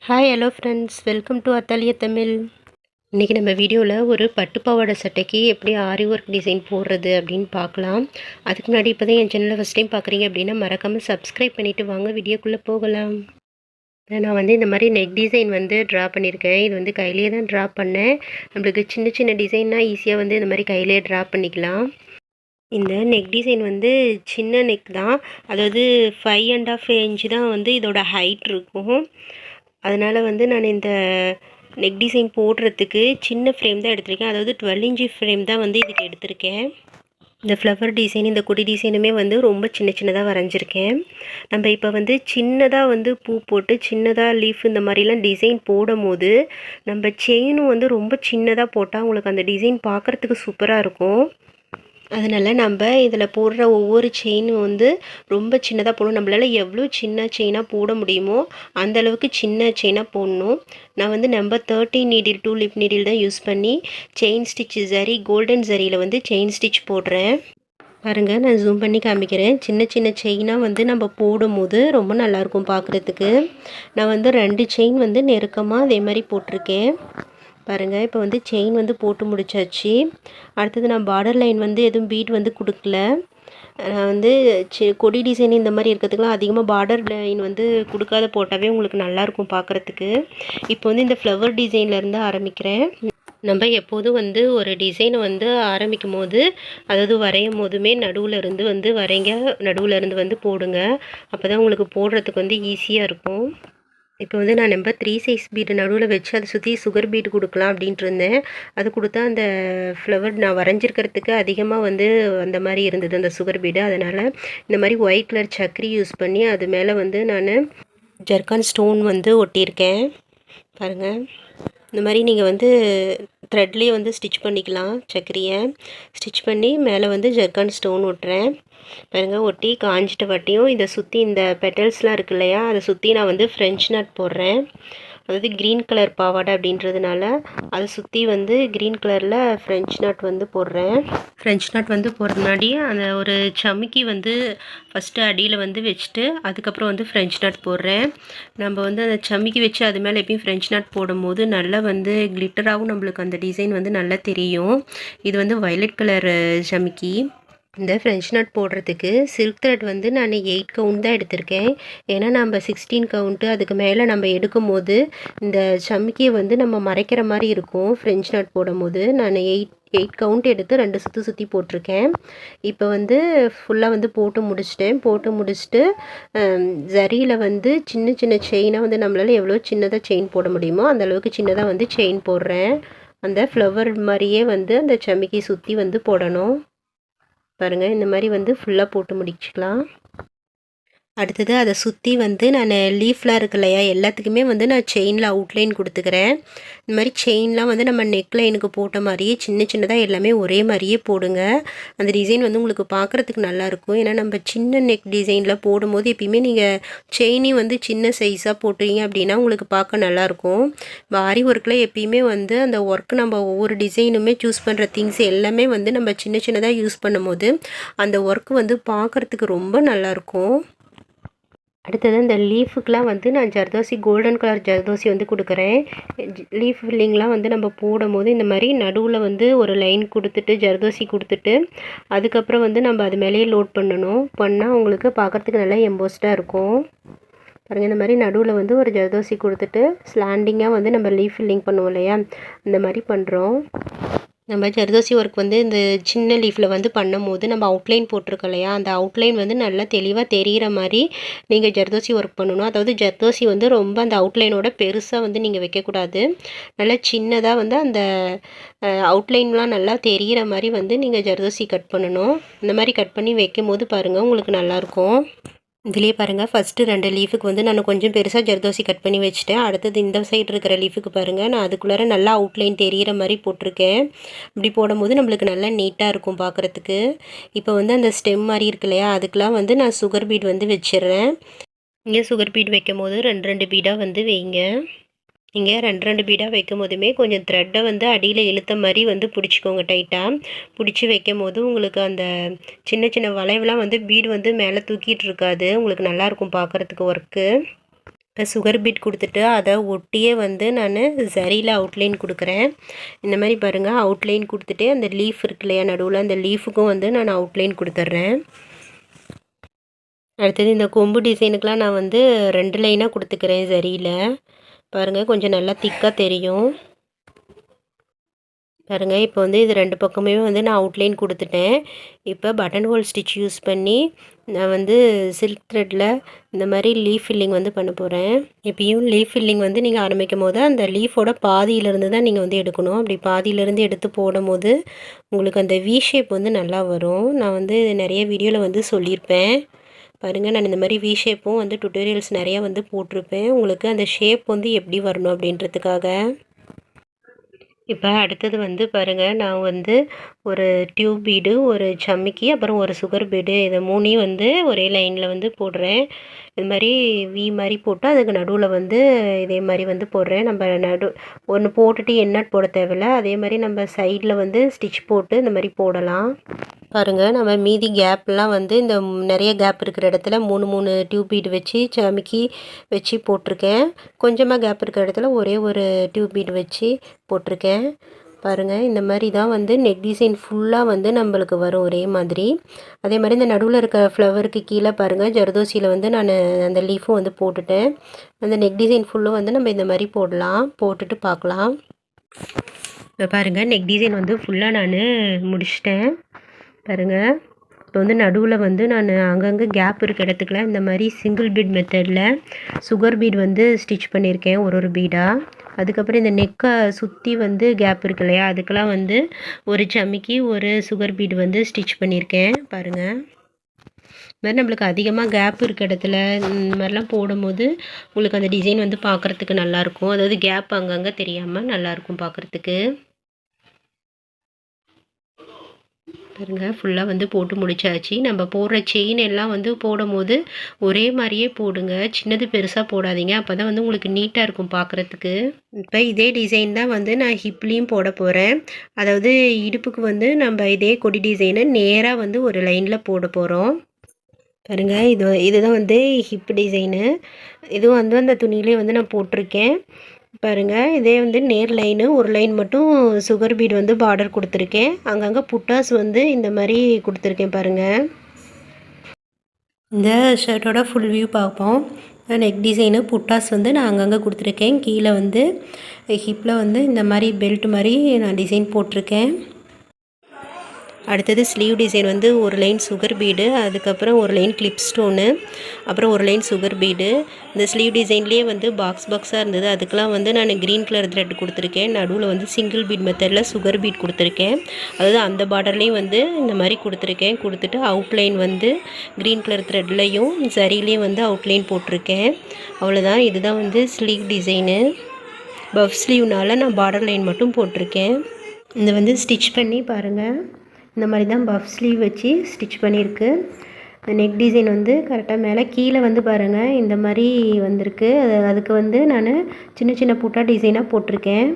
Hi hello friends, welcome to Athaliya Tamil. இன்றைக்கி நம்ம வீடியோவில் ஒரு பட்டு பாவாடை சட்டைக்கு எப்படி ஆரி ஒர்க் டிசைன் போடுறது அப்படின்னு பார்க்கலாம். அதுக்கு முன்னாடி இப்போ தான் என் சேனலை ஃபஸ்ட் டைம் பார்க்குறீங்க அப்படின்னா மறக்காமல் சப்ஸ்கிரைப் பண்ணிவிட்டு வாங்க வீடியோக்குள்ளே போகலாம். நான் வந்து இந்த மாதிரி நெக் டிசைன் வந்து ட்ரா பண்ணியிருக்கேன். இது வந்து கையிலே தான் ட்ரா பண்ணேன். நம்மளுக்கு சின்ன சின்ன டிசைன்னா ஈஸியாக வந்து இந்த மாதிரி கையிலே ட்ரா பண்ணிக்கலாம். இந்த நெக் டிசைன் வந்து சின்ன நெக் தான், அதாவது 5.5 இன்ச்சு தான் வந்து இதோட ஹைட் இருக்கும். அதனால் வந்து நான் இந்த நெக் டிசைன் போடுறதுக்கு சின்ன ஃப்ரேம் தான் எடுத்திருக்கேன். அதாவது 12 இன்ச்சு ஃப்ரேம் தான் வந்து இதுக்கு எடுத்திருக்கேன். இந்த ஃப்ளவர் டிசைன், இந்த கொடி டிசைனுமே வந்து ரொம்ப சின்ன சின்னதாக வரைஞ்சிருக்கேன். நம்ம இப்போ வந்து சின்னதாக வந்து பூ போட்டு சின்னதாக லீஃப் இந்த மாதிரிலாம் டிசைன் போடும் போது நம்ம செயினும் வந்து ரொம்ப சின்னதாக போட்டால் உங்களுக்கு அந்த டிசைன் பார்க்குறதுக்கு சூப்பராக இருக்கும். அதனால் நம்ம இதில் போடுற ஒவ்வொரு செயினும் வந்து ரொம்ப சின்னதாக போடணும். நம்மளால் எவ்வளோ சின்ன செயினாக போட முடியுமோ அந்தளவுக்கு சின்ன செயினாக போடணும். நான் வந்து நம்பர் 30 நீடில் 2 லிப் நீடில் தான் யூஸ் பண்ணி செயின் ஸ்டிச் சரி கோல்டன் சரியில் வந்து செயின் ஸ்டிச் போடுறேன். பாருங்கள், நான் ஜூம் பண்ணி காமிக்கிறேன். சின்ன சின்ன செயினாக வந்து நம்ம போடும்போது ரொம்ப நல்லாயிருக்கும் பார்க்குறதுக்கு. நான் வந்து 2 செயின் வந்து நெருக்கமாக அதே மாதிரி போட்டிருக்கேன். பாருங்கள், இப்போ வந்து செயின் வந்து போட்டு முடிச்சாச்சு. அடுத்தது நான் பார்டர் லைன் வந்து எதுவும் பீட் வந்து கொடுக்கல. நான் வந்து கொடி டிசைன் இந்த மாதிரி இருக்கிறதுக்குலாம் அதிகமாக பார்டர் லைன் வந்து கொடுக்காத போட்டாவே உங்களுக்கு நல்லாயிருக்கும் பார்க்குறதுக்கு. இப்போ வந்து இந்த ஃப்ளவர் டிசைன்லேருந்து ஆரம்பிக்கிறேன். நம்ம எப்போதும் வந்து ஒரு டிசைனை வந்து ஆரம்பிக்கும் போது, அதாவது வரையும் போதுமே நடுவில் இருந்து வந்து வரைங்க, நடுவில் இருந்து வந்து போடுங்க. அப்போ தான் உங்களுக்கு போடுறதுக்கு வந்து ஈஸியாக இருக்கும். இப்போ வந்து நான் நம்பர் 3 சைஸ் பீடு நடுவில் வச்சு அதை சுற்றி சுகர் பீடு கொடுக்கலாம் அப்படின்ட்டு இருந்தேன். அது கொடுத்தா அந்த ஃப்ளவர் நான் வரைஞ்சிருக்கிறதுக்கு அதிகமாக வந்து அந்த மாதிரி இருந்தது அந்த சுகர் பீடு. அதனால் இந்த மாதிரி ஒயிட் கலர் சக்கரி யூஸ் பண்ணி அது மேலே வந்து நான் ஜர்கான் ஸ்டோன் வந்து ஒட்டியிருக்கேன். பாருங்கள், இந்த மாதிரி நீங்கள் வந்து த்ரெட்லேயே வந்து ஸ்டிச் பண்ணிக்கலாம். சக்கரியை ஸ்டிச் பண்ணி மேலே வந்து ஜர்கான் ஸ்டோன் ஒட்டுறேன். பாருங்கள், ஒட்டி காஞ்சிட்ட வாட்டியும் இதை சுற்றி இந்த பெட்டல்ஸ்லாம் இருக்கு இல்லையா, அதை சுற்றி நான் வந்து ஃப்ரெஞ்ச் நாட் போடுறேன். அதாவது க்ரீன் கலர் பாவாடை அப்படின்றதுனால அதை சுற்றி வந்து க்ரீன் கலரில் ஃப்ரெஞ்ச் நாட் வந்து போடுறேன். ஃப்ரெஞ்ச் நாட் வந்து போடுற முன்னாடி அந்த ஒரு சமிக்கி வந்து ஃபஸ்ட்டு அடியில் வந்து வச்சுட்டு அதுக்கப்புறம் வந்து ஃப்ரெஞ்ச் நாட் போடுறேன். நம்ம வந்து அந்த சமிக்கி வச்சு அது மேலே எப்பயும் ஃப்ரெஞ்ச் நாட் போடும்போது நல்லா வந்து கிளிட்டராகவும் நம்மளுக்கு அந்த டிசைன் வந்து நல்லா தெரியும். இது வந்து வயலட் கலர் சமிக்கி. இந்த ஃப்ரெஞ்ச் நாட் போடுறதுக்கு சில்க் த்ரெட் வந்து நான் 8 கவுண்ட் தான் எடுத்திருக்கேன். ஏன்னா நம்ம 16 கவுண்ட்டு அதுக்கு மேலே நம்ம எடுக்கும் போது இந்த சமிக்கியை வந்து நம்ம மறைக்கிற மாதிரி இருக்கும். ஃப்ரெஞ்ச் நாட் போடும் போது நான் 8 கவுண்ட் எடுத்து 2 சுற்றி போட்டிருக்கேன். இப்போ வந்து ஃபுல்லாக வந்து போட்டு முடிச்சுட்டு ஜரியில் வந்து சின்ன சின்ன செயினாக வந்து நம்மளால் எவ்வளோ சின்னதாக செயின் போட முடியுமோ அந்தளவுக்கு சின்னதாக வந்து செயின் போடுறேன். அந்த ஃப்ளவர் மாதிரியே வந்து அந்த சமிக்கி சுற்றி வந்து போடணும். பாருங்கள், இந்த மாதிரி வந்து ஃபுல்லாக போட்டு முடிச்சுக்கலாம். அடுத்தது அதை சுற்றி வந்து நான் லீஃப்லாம் இருக்கு இல்லையா, எல்லாத்துக்குமே வந்து நான் செயினில் அவுட்லைன் கொடுத்துக்கிறேன். இந்த மாதிரி செயின்லாம் வந்து நம்ம நெக் லைனுக்கு போட்ட மாதிரியே சின்ன சின்னதாக எல்லாமே ஒரே மாதிரியே போடுங்க. அந்த டிசைன் வந்து உங்களுக்கு பார்க்குறதுக்கு நல்லாயிருக்கும். ஏன்னா நம்ம சின்ன நெக் டிசைனில் போடும்போது எப்பயுமே நீங்கள் செயினையும் வந்து சின்ன சைஸாக போட்டுறீங்க அப்படின்னா உங்களுக்கு பார்க்க நல்லாயிருக்கும். இப்போ ஆரி ஒர்க்கில் எப்பயுமே வந்து அந்த ஒர்க் நம்ம ஒவ்வொரு டிசைனுமே சூஸ் பண்ணுற திங்ஸ் எல்லாமே வந்து நம்ம சின்ன சின்னதாக யூஸ் பண்ணும்போது அந்த ஒர்க் வந்து பார்க்குறதுக்கு ரொம்ப நல்லாயிருக்கும். அடுத்தது இந்த லீஃபுக்கெலாம் வந்து நான் ஜர்தோசி கோல்டன் கலர் ஜர்தோசி வந்து கொடுக்குறேன். லீஃப் ஃபில்லிங்லாம் வந்து நம்ம போடும்போது இந்த மாதிரி நடுவில் வந்து ஒரு லைன் கொடுத்துட்டு ஜர்தோசி கொடுத்துட்டு அதுக்கப்புறம் வந்து நம்ம அது மேலேயே லோட் பண்ணால் உங்களுக்கு பார்க்குறதுக்கு நல்லா எம்போஸ்டாக இருக்கும். பாருங்கள், இந்த மாதிரி நடுவில் வந்து ஒரு ஜர்தோசி கொடுத்துட்டு ஸ்லாண்டிங்காக வந்து நம்ம லீஃப் ஃபில்லிங் பண்ணுவோம் இல்லையா, இந்த மாதிரி பண்ணுறோம். நம்ம ஜர்தோசி ஒர்க் வந்து இந்த சின்ன லீஃபில் வந்து பண்ணும்போது நம்ம அவுட்லைன் போட்டிருக்கோம் இல்லையா, அந்த அவுட்லைன் வந்து நல்லா தெளிவாக தெரிகிற மாதிரி நீங்கள் ஜர்தோசி ஒர்க் பண்ணணும். அதாவது ஜர்தோசி வந்து ரொம்ப அந்த அவுட்லைனோட பெருசாக வந்து நீங்கள் வைக்கக்கூடாது. நல்லா சின்னதாக வந்து அந்த அவுட்லைன்லாம் நல்லா தெரிகிற மாதிரி வந்து நீங்கள் ஜர்தோசி கட் பண்ணணும். இந்த மாதிரி கட் பண்ணி வைக்கும் போது பாருங்கள் உங்களுக்கு நல்லாயிருக்கும். இதுலேயே பாருங்கள், ஃபஸ்ட்டு 2 லீஃபுக்கு வந்து நான் கொஞ்சம் பெருசாக ஜர்தோசி கட் பண்ணி வச்சுட்டேன். அடுத்தது இந்த சைடு இருக்கிற லீஃபுக்கு பாருங்கள், நான் அதுக்குள்ளார நல்லா அவுட்லைன் தெரிகிற மாதிரி போட்டிருக்கேன். இப்படி போடும்போது நம்மளுக்கு நல்லா நீட்டாக இருக்கும் பார்க்குறதுக்கு. இப்போ வந்து அந்த ஸ்டெம் மாதிரி இருக்கு இல்லையா, அதுக்கெலாம் வந்து நான் சுகர் பீட் வந்து வச்சிடுறேன். இங்கே சுகர் பீட் வைக்கும் போது 2 பீடாக வந்து வைங்க. இங்கே 2 பீடாக வைக்கும் போதுமே கொஞ்சம் த்ரெட்டை வந்து அடியில் இழுத்த மாதிரி வந்து பிடிச்சிக்கோங்க. டைட்டாக பிடிச்சி வைக்கும் போது உங்களுக்கு அந்த சின்ன சின்ன வளைவுலாம் வந்து பீடு வந்து மேலே தூக்கிட்டு இருக்காது. உங்களுக்கு நல்லாயிருக்கும் பார்க்குறதுக்கு ஒர்க்கு. இப்போ சுகர் பீட் கொடுத்துட்டு அதை ஒட்டியே வந்து நான் சரியில் அவுட்லைன் கொடுக்குறேன். இந்த மாதிரி பாருங்கள், அவுட்லைன் கொடுத்துட்டு அந்த லீஃப் இருக்கு இல்லையா நடுவில், அந்த லீஃபுக்கும் வந்து நான் அவுட்லைன் கொடுத்துட்றேன். அடுத்தது இந்த கொம்பு டிசைனுக்கெலாம் நான் வந்து 2 லைனாக கொடுத்துக்கிறேன் சரியில். பாருங்கள், கொஞ்சம் நல்லா திக்காக தெரியும். பாருங்கள், இப்போ வந்து இது 2 பக்கமே வந்து நான் அவுட்லைன் கொடுத்துட்டேன். இப்போ பட்டன் ஹோல் ஸ்டிச் யூஸ் பண்ணி நான் வந்து சில்க் த்ரெட்டில் இந்த மாதிரி லீஃப் ஃபில்லிங் வந்து பண்ண போகிறேன். எப்பயும் லீஃப் ஃபில்லிங் வந்து நீங்கள் ஆரம்பிக்கும் போது அந்த லீஃபோட பாதியிலேருந்து தான் நீங்கள் வந்து எடுக்கணும். அப்படி பாதியிலேருந்து எடுத்து போடும் போது உங்களுக்கு அந்த வி ஷேப் வந்து நல்லா வரும். நான் வந்து நிறைய வீடியோவில் வந்து சொல்லியிருப்பேன். பாருங்கள், நான் இந்த மாதிரி வி ஷேப்பும் வந்து டுட்டோரியல்ஸ் நிறையா வந்து போட்டிருப்பேன். உங்களுக்கு அந்த ஷேப் வந்து எப்படி வரணும் அப்படின்றதுக்காக. இப்போ அடுத்தது வந்து பாருங்கள், நான் வந்து ஒரு டியூப் பீடு, ஒரு சம்மிக்கி, அப்புறம் ஒரு சுகர் பீடு, இதை 3ஐயும் வந்து ஒரே லைனில் வந்து போடுறேன். இது மாதிரி வி மாதிரி போட்டு அதுக்கு நடுவில் வந்து இதே மாதிரி வந்து போடுறேன். நம்ம ஒன்று போட்டுட்டு எண்ணாட் போட தேவையில்ல. அதே மாதிரி நம்ம சைடில் வந்து ஸ்டிச் போட்டு இந்த மாதிரி போடலாம். பாருங்கள், நம்ம மீதி கேப்லாம் வந்து இந்த நிறைய கேப் இருக்கிற இடத்துல 3 டியூப் பீடு வச்சு சமிக்கி வச்சு போட்டிருக்கேன். கொஞ்சமாக கேப் இருக்கிற இடத்துல ஒரே ஒரு டியூப் பீடு வச்சு போட்டிருக்கேன். பாருங்கள், இந்த மாதிரி தான் வந்து நெக் டிசைன் ஃபுல்லாக வந்து நம்மளுக்கு வரும் ஒரே மாதிரி. அதே மாதிரி இந்த நடுவில் இருக்கிற ஃப்ளவருக்கு கீழே பாருங்கள், ஜர்தோசியில் வந்து நான் அந்த லீஃபும் வந்து போட்டுட்டேன். அந்த நெக் டிசைன் ஃபுல்லும் வந்து நம்ம இந்த மாதிரி போடலாம். போட்டுட்டு பார்க்கலாம். இப்போ பாருங்கள், நெக் டிசைன் வந்து ஃபுல்லாக நான் முடிச்சிட்டேன். பாருங்கள், இப்போ வந்து நடுவில் வந்து நான் அங்கங்கே கேப் இருக்க இடத்துக்குலாம் இந்த மாதிரி சிங்கிள் பீட் மெத்தடில் சுகர் பீட் வந்து ஸ்டிச் பண்ணியிருக்கேன் ஒரு பீடாக. அதுக்கப்புறம் இந்த நெக்கை சுற்றி வந்து கேப் இருக்கு இல்லையா, அதுக்கெல்லாம் வந்து ஒரு சமிக்கி ஒரு சுகர் பீட் வந்து ஸ்டிச் பண்ணியிருக்கேன். பாருங்கள், இது மாதிரி நம்மளுக்கு அதிகமாக கேப் இருக்க இடத்துல இந்த மாதிரிலாம் போடும்போது உங்களுக்கு அந்த டிசைன் வந்து பார்க்குறதுக்கு நல்லாயிருக்கும். அதாவது கேப் அங்கங்கே தெரியாமல் நல்லாயிருக்கும் பார்க்குறதுக்கு. பாருங்க, ஃபுல்லாக வந்து போட்டு முடிச்சாச்சு. நம்ம போடுற செயின் எல்லாம் வந்து போடும்போது ஒரே மாதிரியே போடுங்க. சின்னது பெருசாக போடாதீங்க. அப்போ தான் வந்து உங்களுக்கு நீட்டாக இருக்கும் பார்க்குறதுக்கு. இப்போ இதே டிசைன் தான் வந்து நான் ஹிப்லேயும் போட போகிறேன். அதாவது இடுப்புக்கு வந்து நம்ம இதே கொடி டிசைனை நேராக வந்து ஒரு லைனில் போட போகிறோம். பாருங்கள், இதுதான் வந்து ஹிப் டிசைனு. இதுவும் வந்து அந்த துணியிலே வந்து நான் போட்டிருக்கேன். பாருங்கள், இதே வந்து நேர் லைனு ஒரு லைன் மட்டும் சுகர் பீட் வந்து பார்டர் கொடுத்துருக்கேன். அங்கங்கே புட்டாஸ் வந்து இந்த மாதிரி கொடுத்துருக்கேன். பாருங்கள், இந்த ஷர்ட்டோட ஃபுல் வியூ பார்ப்போம். நெக் டிசைனு புட்டாஸ் வந்து நான் அங்கங்கே கொடுத்துருக்கேன். கீழே வந்து ஹிப்பில் வந்து இந்த மாதிரி பெல்ட் மாதிரி நான் டிசைன் போட்டிருக்கேன். அடுத்தது ஸ்லீவ் டிசைன் வந்து ஒரு லைன் சுகர் பீடு, அதுக்கப்புறம் ஒரு லைன் கிளிப் ஸ்டோனு, அப்புறம் ஒரு லைன் சுகர் பீடு. இந்த ஸ்லீவ் டிசைன்லேயே வந்து பாக்ஸாக இருந்தது. அதுக்கெலாம் வந்து நான் க்ரீன் கலர் த்ரெட் கொடுத்துருக்கேன். நடுவில் வந்து சிங்கிள் பீட் மெத்தடில் சுகர் பீட் கொடுத்துருக்கேன். அதாவது அந்த பார்டர்லேயும் வந்து இந்த மாதிரி கொடுத்துருக்கேன். கொடுத்துட்டு அவுட்லைன் வந்து க்ரீன் கலர் த்ரெட்லேயும் சரிலேயும் வந்து அவுட்லைன் போட்டிருக்கேன். அவ்வளோதான். இதுதான் வந்து ஸ்லீவ் டிசைனு. பஃப் ஸ்லீவ்னால் நான் பார்டர் லைன் மட்டும் போட்டிருக்கேன். இந்த வந்து ஸ்டிச் பண்ணி பாருங்கள், இந்த மாதிரி தான் பஃப் ஸ்லீவ் வச்சு ஸ்டிச் பண்ணியிருக்கு. நெக் டிசைன் வந்து கரெக்டாக மேலே கீழே வந்து பாருங்கள் இந்த மாதிரி வந்திருக்கு. அதுக்கு வந்து நான் சின்ன சின்ன புட்டா டிசைனாக போட்டிருக்கேன்.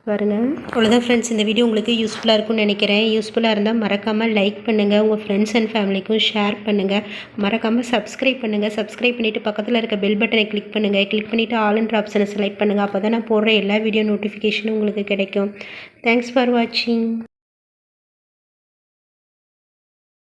பாருங்கள், அவ்வளோதான் ஃப்ரெண்ட்ஸ். இந்த வீடியோ உங்களுக்கு யூஸ்ஃபுல்லாக இருக்கும்னு நினைக்கிறேன். யூஸ்ஃபுல்லாக இருந்தால் மறக்காமல் லைக் பண்ணுங்கள், உங்கள் ஃப்ரெண்ட்ஸ் அண்ட் ஃபேமிலிக்கும் ஷேர் பண்ணுங்கள். மறக்காமல் சப்ஸ்கிரைப் பண்ணுங்கள். சப்ஸ்கிரைப் பண்ணிவிட்டு பக்கத்தில் இருக்க பெல் பட்டனை கிளிக் பண்ணுங்கள். கிளிக் பண்ணிவிட்டு ஆல்ன்ற ஆப்ஷனை செலக்ட் பண்ணுங்கள். அப்போ தான் நான் போடுற எல்லா வீடியோ நோட்டிஃபிகேஷனும் உங்களுக்கு கிடைக்கும். தேங்க்ஸ் ஃபார் வாட்சிங்.